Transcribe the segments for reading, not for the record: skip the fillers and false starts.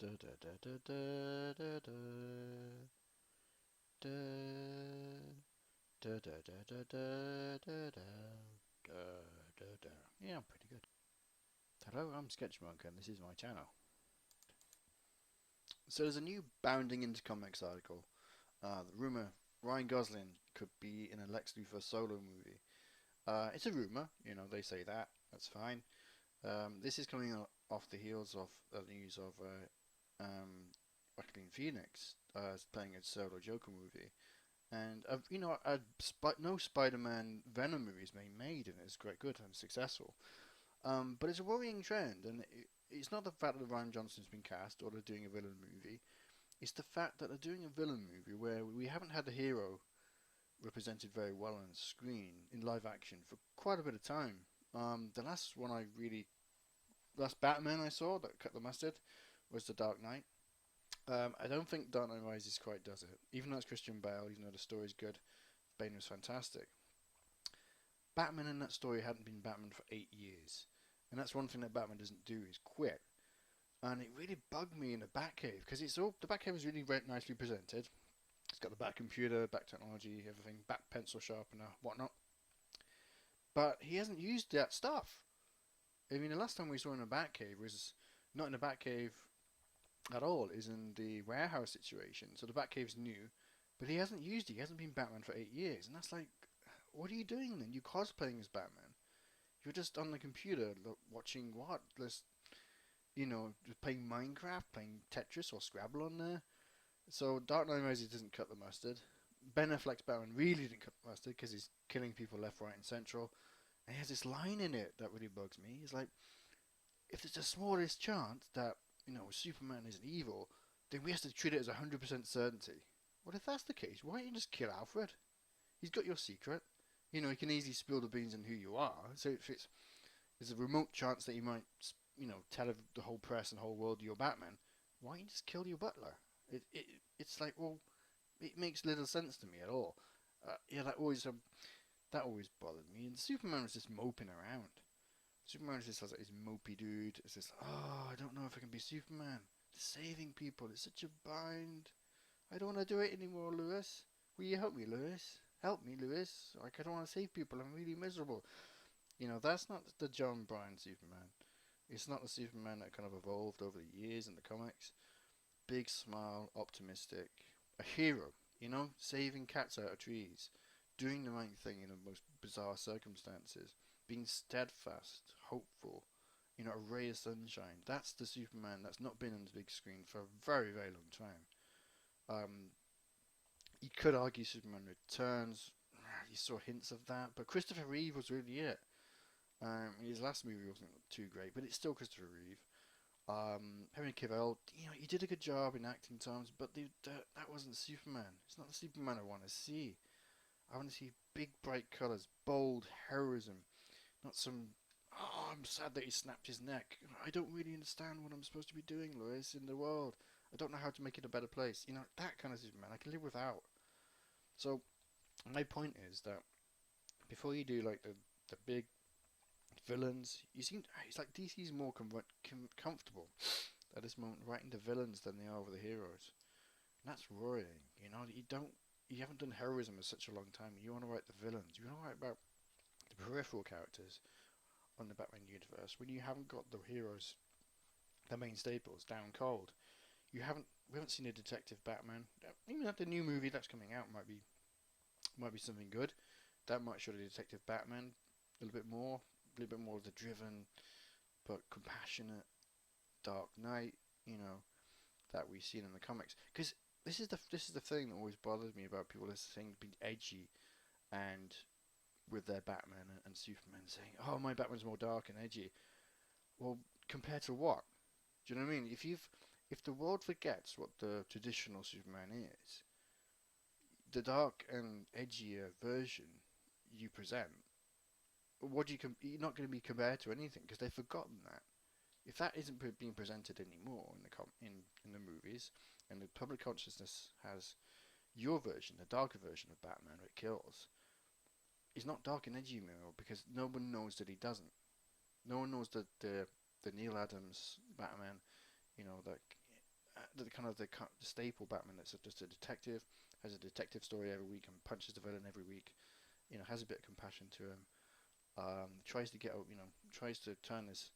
Da, da, da, da, da, da, da, da, da, da, da, da, da, da, da. Yeah, I'm pretty good. Hello, I'm Sketchmonk, and this is my channel. So there's a new Bounding into Comics article. The rumor Ryan Gosling could be in a Lex Luthor solo movie. It's a rumor, they say that. That's fine. This is coming off the heels of the news of Joaquin Phoenix playing a solo Joker movie. And no Spider-Man Venom movies being made, and it's quite good and successful. But it's a worrying trend, and it's not the fact that Ryan Johnson's been cast or they're doing a villain movie. It's the fact that they're doing a villain movie where we haven't had the hero represented very well on screen in live action for quite a bit of time. The last Batman I saw that cut the mustard was The Dark Knight. I don't think Dark Knight Rises quite does it. Even though it's Christian Bale, even though the story's good, Bane was fantastic. Batman in that story hadn't been Batman for 8 years, and that's one thing that Batman doesn't do is quit. And it really bugged me in the Batcave because the Batcave is really very nicely presented. It's got the Bat computer, Bat technology, everything, Bat pencil sharpener, whatnot. But he hasn't used that stuff. I mean, the last time we saw him in the Batcave was not in the Batcave at all. Is in the warehouse situation. So the Batcave's new, but he hasn't used it. He hasn't been Batman for 8 years, and that's like, what are you doing then? You cosplaying as Batman. You're just on the computer watching what? Just playing Minecraft, playing Tetris or Scrabble on there. So Dark Knight Rises doesn't cut the mustard. Ben Affleck's Batman really didn't cut the mustard because he's killing people left, right, and central. And he has this line in it that really bugs me. He's like, if there's the smallest chance that Superman isn't evil, then we have to treat it as 100% certainty. Well, if that's the case, why don't you just kill Alfred? He's got your secret. He can easily spill the beans on who you are. So if there's a remote chance that he might, tell the whole press and the whole world you're Batman, why don't you just kill your butler? It's like, well, it makes little sense to me at all. That always bothered me. And Superman was just moping around. Superman is just like this mopey dude. It's just, oh, I don't know if I can be Superman. Saving people, it's such a bind. I don't want to do it anymore, Lewis. Will you help me, Lewis? Help me, Lewis. Like, I don't want to save people. I'm really miserable. That's not the John Bryan Superman. It's not the Superman that kind of evolved over the years in the comics. Big smile, optimistic, a hero. Saving cats out of trees, doing the right thing in the most bizarre circumstances, being steadfast, hopeful. A ray of sunshine. That's the Superman that's not been on the big screen for a very, very long time. Um, you could argue Superman Returns. You saw hints of that, but Christopher Reeve was really it. His last movie wasn't too great, but it's still Christopher Reeve. Henry Cavill, he did a good job in acting times, but that wasn't Superman. It's not the Superman I want to see. I want to see big, bright colours, bold heroism, not some. Oh, I'm sad that he snapped his neck. I don't really understand what I'm supposed to be doing, Lois, in the world. I don't know how to make it a better place. That kind of Superman I can live without. So my point is that before you do like the big villains, it's like DC's more comfortable at this moment writing the villains than they are with the heroes. And that's worrying. You haven't done heroism in such a long time. You want to write the villains. You want to write about the peripheral characters on the Batman universe when you haven't got the heroes, the main staples, down cold. We haven't seen a detective Batman. Even at the new movie that's coming out might be something good. That might show the detective Batman a little bit more of the driven but compassionate Dark Knight, that we've seen in the comics. Because this is the thing that always bothers me about people saying being edgy and with their Batman and Superman saying, "Oh, my Batman's more dark and edgy." Well, compared to what? Do you know what I mean? If the world forgets what the traditional Superman is, the dark and edgier version you present, you're not going to be compared to anything because they've forgotten that. If that isn't being presented anymore in the movies, and the public consciousness has your version, the darker version of Batman, who it kills, he's not dark and edgy anymore because no one knows that he doesn't. No one knows that the Neil Adams Batman, that the kind of the staple Batman that's just a detective, has a detective story every week and punches the villain every week. You know, has a bit of compassion to him. Tries to get out, tries to turn this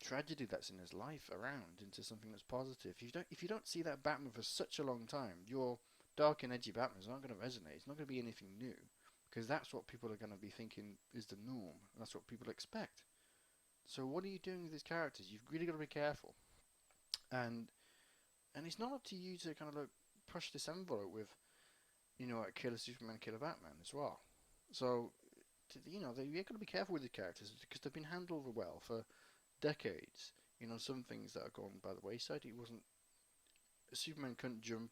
tragedy that's in his life around into something that's positive. If you don't see that Batman for such a long time, your dark and edgy Batman is not going to resonate. It's not going to be anything new because that's what people are going to be thinking is the norm. That's what people expect. So what are you doing with these characters? You've really got to be careful. And it's not up to you to kind of like push this envelope with, like Killer Superman, Killer Batman as well. So, you've got to be careful with the characters because they've been handled well for decades. Some things that are gone by the wayside. He wasn't Superman couldn't jump,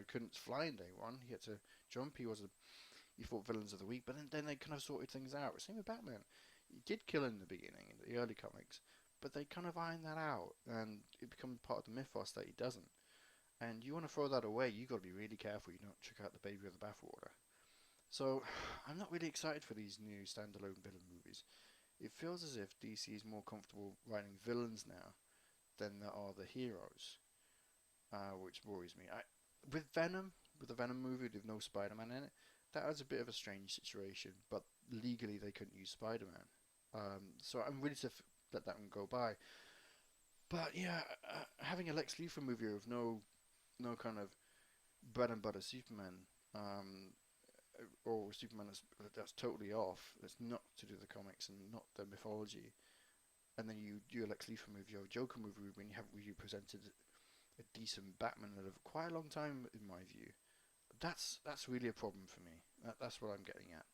couldn't fly in day one. He had to jump. He fought villains of the week, but then they kind of sorted things out. Same with Batman. He did kill in the beginning in the early comics, but they kind of ironed that out, and it becomes part of the mythos that he doesn't. And you want to throw that away, you got to be really careful you don't chuck out the baby with the bathwater. So I'm not really excited for these new standalone villain movies. It feels as if DC is more comfortable writing villains now than there are the heroes, which worries me. With the Venom movie with no Spider-Man in it, that was a bit of a strange situation. But legally, they couldn't use Spider-Man, so I'm ready to let that one go by. But yeah, having a Lex Luthor movie with no kind of bread and butter Superman, or Superman that's totally off, that's not to do with the comics and not the mythology, and then you do a Lex Luthor movie or a Joker movie when you haven't really presented a decent Batman in quite a long time, in my view. That's really a problem for me. That's what I'm getting at.